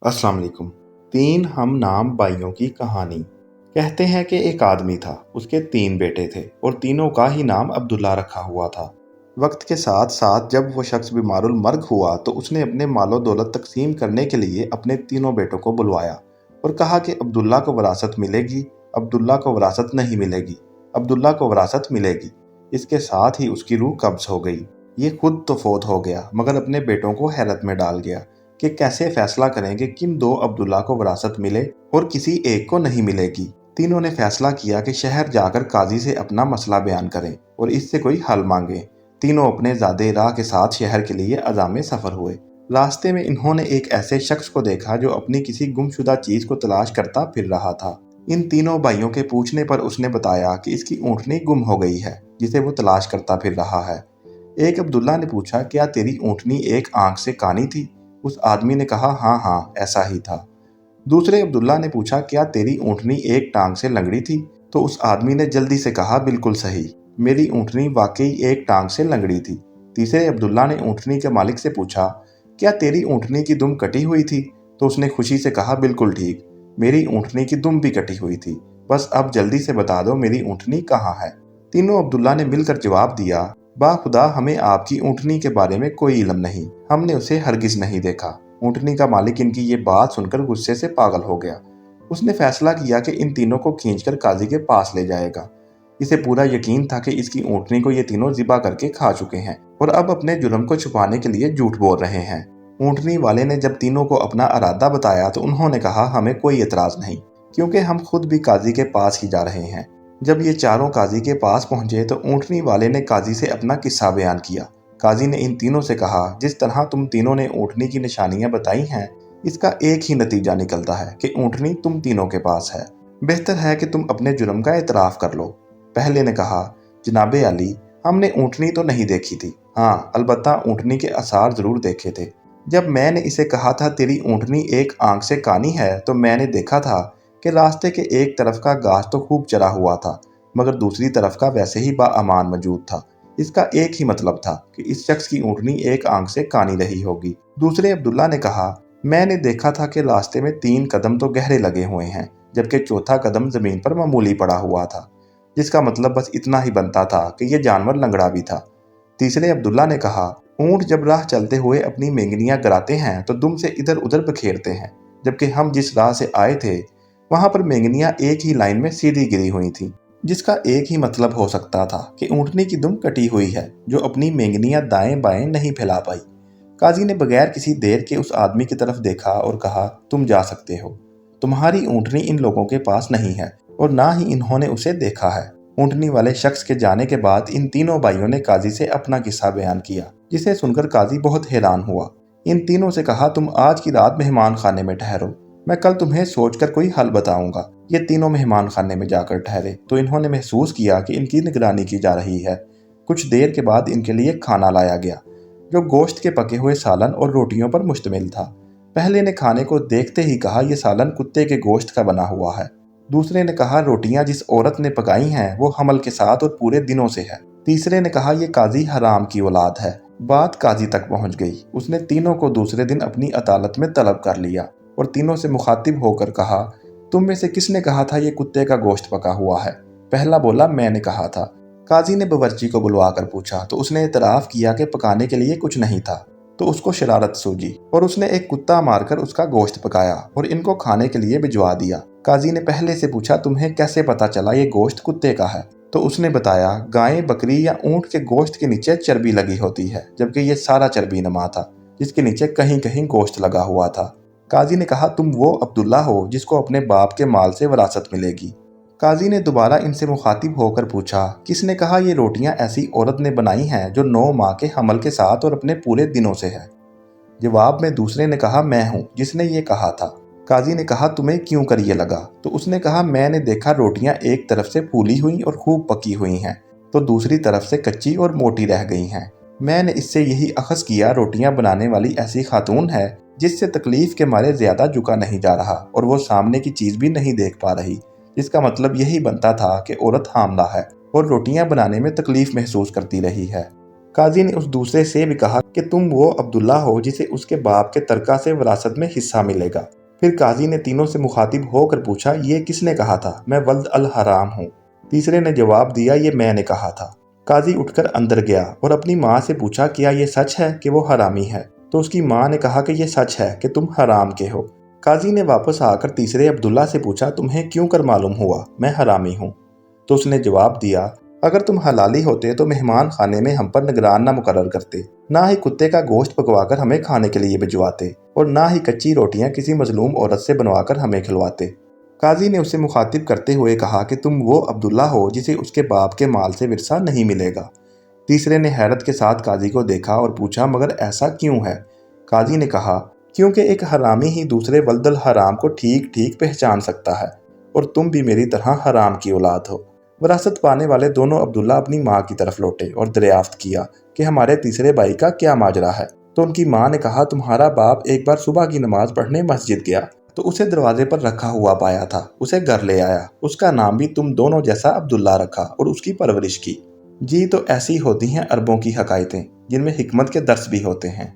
अस्सलाम वालेकुम। 3 हम नाम भाइयों की कहानी। कहते हैं कि एक आदमी था, उसके 3 बेटे थे और तीनों का ही नाम अब्दुल्ला रखा हुआ था। वक्त के साथ साथ जब वो शख्स बीमारुल मर्ग हुआ तो उसने अपने मालो दौलत तकसीम करने के लिए अपने तीनों बेटों को बुलवाया और कहा कि अब्दुल्ला को वरासत मिलेगी, अब्दुल्ला को वरासत नहीं मिलेगी, अब्दुल्ला को वरासत मिलेगी। इसके साथ ही उसकी रूह कब्ज हो गई। ये खुद तो फौत हो गया मगर अपने बेटों को हैरत में डाल गया कि कैसे फैसला करें कि किन 2 अब्दुल्ला को वरासत मिले और किसी एक को नहीं मिलेगी। तीनों ने फैसला किया कि शहर जाकर काजी से अपना मसला बयान करें और इससे कोई हल मांगे। तीनों अपने ज़ादे राह के साथ शहर के लिए अज़ामे सफ़र हुए। रास्ते में इन्होंने एक ऐसे शख्स को देखा जो अपनी किसी गुमशुदा चीज़ को तलाश करता फिर रहा था। इन तीनों भाइयों के पूछने पर उसने बताया कि इसकी ऊँटनी गुम हो गई है जिसे वो तलाश करता फिर रहा है। एक अब्दुल्ला ने पूछा, क्या तेरी ऊँटनी एक आंख से कानी थी? उस आदमी ने कहा, हाँ हाँ ऐसा ही था। दूसरे अब्दुल्ला ने पूछा, क्या तेरी ऊँटनी एक टांग से लंगड़ी थी? तो उस आदमी ने जल्दी से कहा, बिल्कुल सही, मेरी ऊँटनी वाकई एक टांग से लंगड़ी थी। तीसरे अब्दुल्ला ने ऊँटनी के मालिक से पूछा, क्या तेरी ऊँटनी की दुम कटी हुई थी? तो उसने खुशी से कहा, बिल्कुल ठीक, मेरी ऊँटनी की दुम भी कटी हुई थी, बस अब जल्दी से बता दो मेरी ऊँटनी कहाँ है। तीनों अब्दुल्ला ने मिलकर जवाब दिया, बाखुदा हमें आपकी ऊँटनी के बारे में कोई इल्म नहीं, हमने उसे हरगिज नहीं देखा। ऊँटनी का मालिक इनकी ये बात सुनकर गुस्से से पागल हो गया। उसने फैसला किया कि इन तीनों को खींचकर काजी के पास ले जाएगा। इसे पूरा यकीन था कि इसकी ऊँटनी को ये तीनों ज़िबा करके खा चुके हैं और अब अपने जुर्म को छुपाने के लिए झूठ बोल रहे हैं। ऊँटनी वाले ने जब तीनों को अपना इरादा बताया तो उन्होंने कहा, हमें कोई एतराज़ नहीं, क्योंकि हम खुद भी काजी के पास ही जा रहे हैं। जब ये चारों काजी के पास पहुंचे तो ऊँटनी वाले ने काजी से अपना किस्सा बयान किया। काजी ने इन तीनों से कहा, जिस तरह तुम तीनों ने ऊँटनी की निशानियां बताई हैं, इसका एक ही नतीजा निकलता है कि ऊँटनी तुम तीनों के पास है। बेहतर है कि तुम अपने जुर्म का एतराफ़ कर लो। पहले ने कहा, जनाबे अली, हमने ऊँटनी तो नहीं देखी थी, हाँ अलबत्ता ऊँटनी के आसार ज़रूर देखे थे। जब मैंने इसे कहा था तेरी ऊँटनी एक आंख से कानी है तो मैंने देखा था कि रास्ते के एक तरफ का घास तो खूब चरा हुआ था मगर दूसरी तरफ का वैसे ही बाअमान मौजूद था। इसका एक ही मतलब था कि इस शख्स की ऊँटनी एक आंख से कानी रही होगी। दूसरे अब्दुल्ला ने कहा, मैंने देखा था कि रास्ते में 3 कदम तो गहरे लगे हुए हैं जबकि चौथा कदम जमीन पर मामूली पड़ा हुआ था, जिसका मतलब बस इतना ही बनता था कि यह जानवर लंगड़ा भी था। तीसरे अब्दुल्ला ने कहा, ऊँट जब राह चलते हुए अपनी मेंगनियां गिराते हैं तो दुम से इधर उधर बखेरते हैं, जबकि हम जिस राह से आए थे वहां पर मेंगनियां एक ही लाइन में सीधी गिरी हुई थी, जिसका एक ही मतलब हो सकता था कि ऊँटनी की दुम कटी हुई है जो अपनी मेंगनियां दाएं बाएं नहीं फैला पाई। काजी ने बगैर किसी देर के उस आदमी की तरफ देखा और कहा, तुम जा सकते हो, तुम्हारी ऊँटनी इन लोगों के पास नहीं है और ना ही इन्होंने उसे देखा है। ऊँटनी वाले शख्स के जाने के बाद इन तीनों भाइयों ने काजी से अपना किस्सा बयान किया, जिसे सुनकर काजी बहुत हैरान हुआ। इन तीनों से कहा, तुम आज की रात मेहमान खाने में ठहरो, मैं कल तुम्हें सोचकर कोई हल बताऊंगा। ये तीनों मेहमान खाने में जाकर ठहरे तो इन्होंने महसूस किया कि इनकी निगरानी की जा रही है। कुछ देर के बाद इनके लिए खाना लाया गया जो गोश्त के पके हुए सालन और रोटियों पर मुश्तमिल था। पहले ने खाने को देखते ही कहा, यह सालन कुत्ते के गोश्त का बना हुआ है। दूसरे ने कहा, रोटियां जिस औरत ने पकाई हैं वो हमल के साथ और पूरे दिनों से है। तीसरे ने कहा, यह काजी हराम की औलाद है। बात काजी तक पहुंच गई। उसने तीनों को दूसरे दिन अपनी अदालत में तलब कर लिया और तीनों से मुखातिब होकर कहा, तुम में से किसने कहा था ये कुत्ते का गोश्त पका हुआ है? पहला बोला, मैंने कहा था। काजी ने बावर्ची को बुलवा कर पूछा तो उसने इतराफ किया कि पकाने के लिए कुछ नहीं था। तो उसको शरारत सूझी और उसने एक कुत्ता मारकर उसका गोश्त पकाया और इनको खाने के लिए भिजवा दिया। काजी ने पहले से पूछा, तुम्हें कैसे पता चला ये गोश्त कुत्ते का है? तो उसने बताया, गाय, बकरी या ऊँट के गोश्त के नीचे चर्बी लगी होती है, जबकि ये सारा चर्बी नमा था जिसके नीचे कहीं कहीं गोश्त लगा हुआ था। काजी ने कहा, तुम वो अब्दुल्ला हो जिसको अपने बाप के माल से विरासत मिलेगी। काजी ने दोबारा इनसे मुखातिब होकर पूछा, किसने कहा ये रोटियां ऐसी औरत ने बनाई हैं जो 9 माह के हमल के साथ और अपने पूरे दिनों से है? जवाब में दूसरे ने कहा, मैं हूँ जिसने ये कहा था। काजी ने कहा, तुम्हें क्यों कर ये लगा? तो उसने कहा, मैंने देखा रोटियां एक तरफ से फूली हुई और खूब पकी हुई हैं तो दूसरी तरफ से कच्ची और मोटी रह गई हैं। मैंने इससे यही अखज़ किया, रोटियां बनाने वाली ऐसी खातून है जिससे तकलीफ के मारे ज्यादा झुका नहीं जा रहा और वो सामने की चीज भी नहीं देख पा रही, जिसका मतलब यही बनता था कि औरत हामला है और रोटियां बनाने में तकलीफ महसूस करती रही है। قاضی نے اس دوسرے سے بھی کہا کہ تم وہ عبداللہ ہو جسے اس کے باپ کے ترکہ سے وراثت میں حصہ ملے گا۔ پھر قاضی نے تینوں سے مخاطب ہو کر پوچھا، یہ کس نے کہا تھا؟ میں ولد الحرام ہوں۔ تیسرے نے جواب دیا، یہ میں نے کہا تھا۔ قاضی اٹھ کر اندر گیا اور اپنی ماں سے پوچھا، کیا یہ سچ ہے کہ وہ حرامی ہے؟ تو اس کی ماں نے کہا کہ یہ سچ ہے کہ تم حرام کے ہو۔ قاضی نے واپس آ کر تیسرے عبداللہ سے پوچھا، تمہیں کیوں کر معلوم ہوا میں حرامی ہوں؟ تو اس نے جواب دیا، اگر تم حلالی ہوتے تو مہمان خانے میں ہم پر نگران نہ مقرر کرتے، نہ ہی کتے کا گوشت پکوا کر ہمیں کھانے کے لیے بھجواتے، اور نہ ہی کچی روٹیاں کسی مظلوم عورت سے بنوا کر ہمیں کھلواتے۔ قاضی نے اسے مخاطب کرتے ہوئے کہا کہ تم وہ عبداللہ ہو جسے اس کے باپ کے مال سے ورثہ نہیں ملے گا۔ تیسرے نے حیرت کے ساتھ قاضی کو دیکھا اور پوچھا، مگر ایسا کیوں ہے؟ قاضی نے کہا، کیونکہ ایک حرامی ہی دوسرے ولد الحرام کو ٹھیک ٹھیک پہچان سکتا ہے، اور تم بھی میری طرح حرام کی اولاد ہو۔ وراثت پانے والے دونوں عبداللہ اپنی ماں کی طرف لوٹے اور دریافت کیا کہ ہمارے تیسرے بھائی کا کیا ماجرا ہے۔ تو ان کی ماں نے کہا، تمہارا باپ ایک بار صبح کی نماز پڑھنے مسجد گیا تو اسے دروازے پر رکھا ہوا پایا تھا، اسے گھر لے آیا، اس کا نام بھی تم دونوں جیسا عبداللہ رکھا اور اس کی پرورش کی۔ جی تو ایسی ہوتی ہیں عربوں کی حکایتیں، جن میں حکمت کے درس بھی ہوتے ہیں۔